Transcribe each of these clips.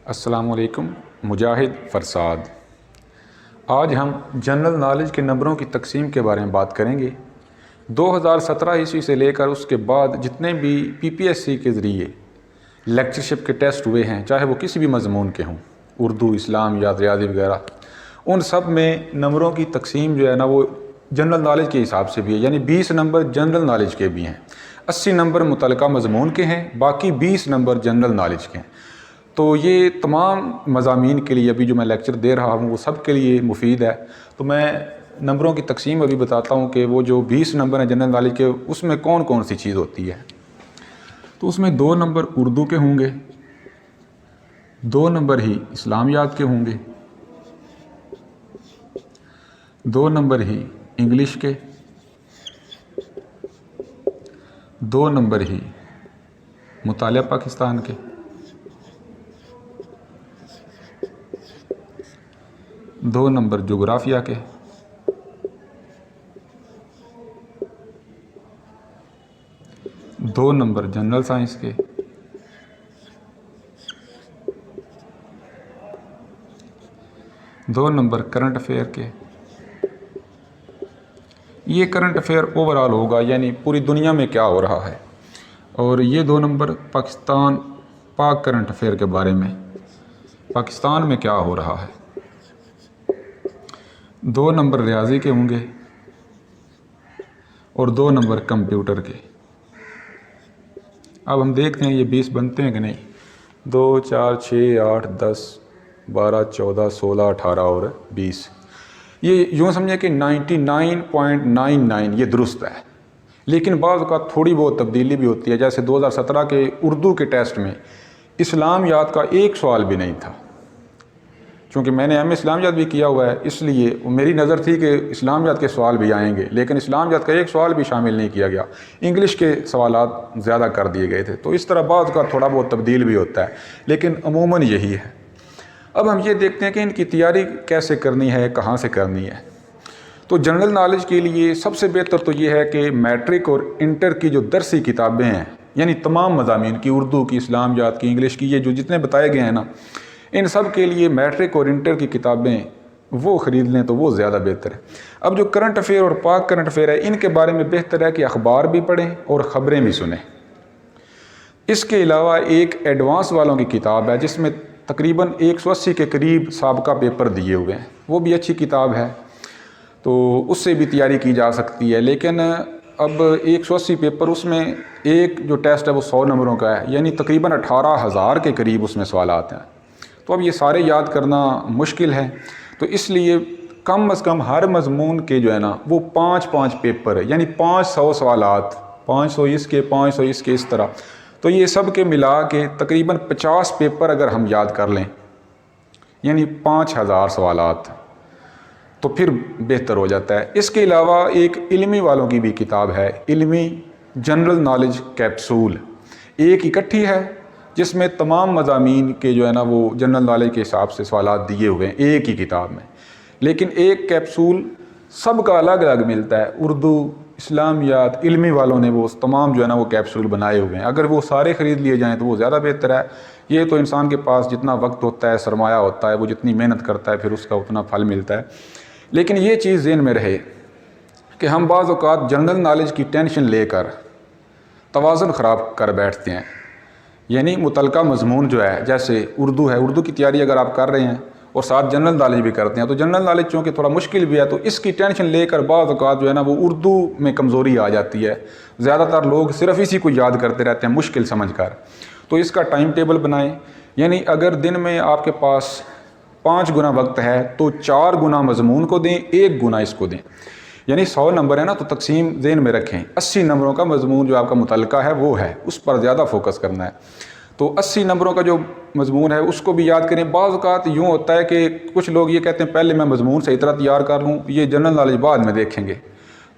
अस्सलामुअलैकुम। मुजाहिद फ़रसाद। आज हम जनरल नॉलेज के नंबरों की तकसीम के बारे में बात करेंगे। 2017 ईस्वी से लेकर उसके बाद जितने भी पीपीएससी के ज़रिए लेक्चरशिप के टेस्ट हुए हैं, चाहे वो किसी भी मज़मून के हों, उर्दू, इस्लाम या रियाज़ी वगैरह, उन सब में नंबरों की तकसीम जो है ना वो जनरल नॉलेज के हिसाब से भी है। यानी 20 नंबर जनरल नॉलेज के भी हैं, 80 नंबर मुतलका मज़मून के हैं, बाकी 20 नंबर जनरल नॉलेज के हैं। तो ये तमाम मज़ामीन के लिए अभी जो मैं लेक्चर दे रहा हूँ वो सब के लिए मुफीद है। तो मैं नंबरों की तकसीम अभी बताता हूँ कि वो जो 20 नंबर हैं जनरल नॉलेज के, उसमें कौन कौन सी चीज़ होती है। तो उसमें 2 नंबर उर्दू के होंगे, 2 नंबर ही इस्लामियात के होंगे, 2 नंबर ही इंग्लिश के, 2 नंबर ही मुतालिया पाकिस्तान के, 2 नंबर जोग्राफिया के, 2 नंबर जनरल साइंस के, 2 नंबर करंट अफेयर के। ये करंट अफेयर ओवरऑल होगा, यानी पूरी दुनिया में क्या हो रहा है। और ये 2 नंबर पाकिस्तान पाक करंट अफेयर के बारे में, पाकिस्तान में क्या हो रहा है। 2 नंबर रियाजी के होंगे और 2 नंबर कंप्यूटर के। अब हम देखते हैं ये 20 बनते हैं कि नहीं। 2, 4, 6, 8, 10, 12, 14, 16, 18 और 20। ये यूँ समझे कि 99.99 ये दुरुस्त है। लेकिन बाज़ औक़ात थोड़ी बहुत तब्दीली भी होती है। जैसे 2017 के उर्दू के टेस्ट में इस्लामियात का एक सवाल भी नहीं था। क्योंकि मैंने इस्लामियात भी किया हुआ है, इसलिए मेरी नज़र थी कि इस्लामियात के सवाल भी आएंगे, लेकिन इस्लामियात का एक सवाल भी शामिल नहीं किया गया। इंग्लिश के सवालात ज़्यादा कर दिए गए थे। तो इस तरह बाज़ का थोड़ा बहुत तब्दील भी होता है, लेकिन अमूमन यही है। अब हम ये देखते हैं कि इनकी तैयारी कैसे करनी है, कहाँ से करनी है। तो जनरल नॉलेज के लिए सबसे बेहतर तो ये है कि मैट्रिक और इंटर की जो दरसी किताबें हैं, यानी तमाम मज़ामीन की, उर्दू की, इस्लामियात की, इंग्लिश की, ये जो जितने बताए गए हैं ना, इन सब के लिए मैट्रिक और इंटर की किताबें वो ख़रीद लें तो वो ज़्यादा बेहतर है। अब जो करंट अफेयर और पाक करंट अफेयर है, इनके बारे में बेहतर है कि अखबार भी पढ़ें और ख़बरें भी सुनें। इसके अलावा एक एडवांस वालों की किताब है जिसमें तकरीबन 180 के करीब साबका पेपर दिए हुए हैं, वो भी अच्छी किताब है, तो उससे भी तैयारी की जा सकती है। लेकिन अब 180 पेपर, उसमें एक जो टेस्ट है वो 100 नंबरों का है, यानी तकरीबन 18,000 के करीब उसमें सवाल आते हैं। तो अब ये सारे याद करना मुश्किल है। तो इसलिए कम अज़ कम हर मज़मून के जो है ना वो 5-5 पेपर है, यानी 500 सवालात, 500 इसके, 500 इसके, इस तरह। तो ये सब के मिला के तकरीबन 50 पेपर अगर हम याद कर लें, यानी 5,000 सवालात, तो फिर बेहतर हो जाता है। इसके अलावा एक इल्मी वालों की भी किताब है, इल्मी जनरल नॉलेज कैप्सूल। एक इकट्ठी है जिसमें तमाम मज़ामीन के जो है ना वो जनरल नॉलेज के हिसाब से सवालात दिए हुए हैं एक ही किताब में। लेकिन एक कैप्सूल सबका अलग अलग मिलता है। उर्दू, इस्लामियात, इल्मी वालों ने वो तमाम जो है ना वो कैप्सूल बनाए हुए हैं। अगर वो सारे ख़रीद लिए जाएँ तो वो ज़्यादा बेहतर है। ये तो इंसान के पास जितना वक्त होता है, सरमाया होता है, वो जितनी मेहनत करता है फिर उसका उतना फल मिलता है। लेकिन ये चीज़ ज़हन में रहे कि हम बाज़ औक़ात जनरल नॉलेज की टेंशन लेकर तवाज़ुन ख़राब कर बैठते हैं। यानी मुतलका मज़मून जो है, जैसे उर्दू है, उर्दू की तैयारी अगर आप कर रहे हैं और साथ जनरल नॉलेज भी करते हैं, तो जनरल नॉलेज चूँकि थोड़ा मुश्किल भी है, तो इसकी टेंशन लेकर बाज़ औक़ात जो है ना वो उर्दू में कमज़ोरी आ जाती है। ज़्यादातर लोग सिर्फ़ इसी को याद करते रहते हैं मुश्किल समझकर। तो इसका टाइम टेबल बनाएं, यानी अगर दिन में आपके पास 5 गुना वक्त है तो 4 गुना मज़मून को दें, 1 गुना इसको दें। यानी 100 नंबर है ना, तो तकसीम ज़हन में रखें। 80 नंबरों का मज़मून जो आपका मुतलका है वो है, उस पर ज़्यादा फोकस करना है। तो 80 नंबरों का जो मज़मून है उसको भी याद करें। बाज़ औक़ात यूँ होता है कि कुछ लोग ये कहते हैं पहले मैं मज़मून सही तरह तैयार कर लूँ, ये जनरल नॉलेज बाद में देखेंगे।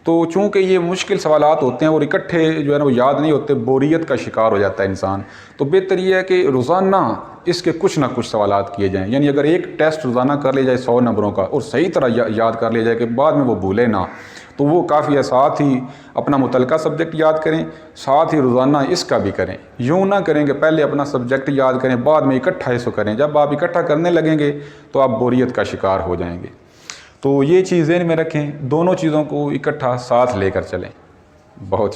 तो चूँकि ये मुश्किल सवालात होते हैं और इकट्ठे जो है ना वो याद नहीं होते, बोरियत का शिकार हो जाता है इंसान। तो बेहतर ये है कि रोज़ाना इसके कुछ ना कुछ सवालात किए जाएँ। यानी अगर एक टेस्ट रोज़ाना कर लिया जाए 100 नंबरों का और सही तरह याद कर लिया जाए कि बाद में वो भूले ना, तो वो काफ़ी है। साथ ही अपना मुतलका सब्जेक्ट याद करें, साथ ही रोज़ाना इसका भी करें। यूँ ना करें कि पहले अपना सब्जेक्ट याद करें, बाद में इकट्ठा इसको करें। जब आप इकट्ठा करने लगेंगे तो आप बोरियत का शिकार हो जाएंगे। तो ये चीज़ ज़हन में रखें, दोनों चीज़ों को इकट्ठा साथ लेकर चलें। बहुत शुक्रिया।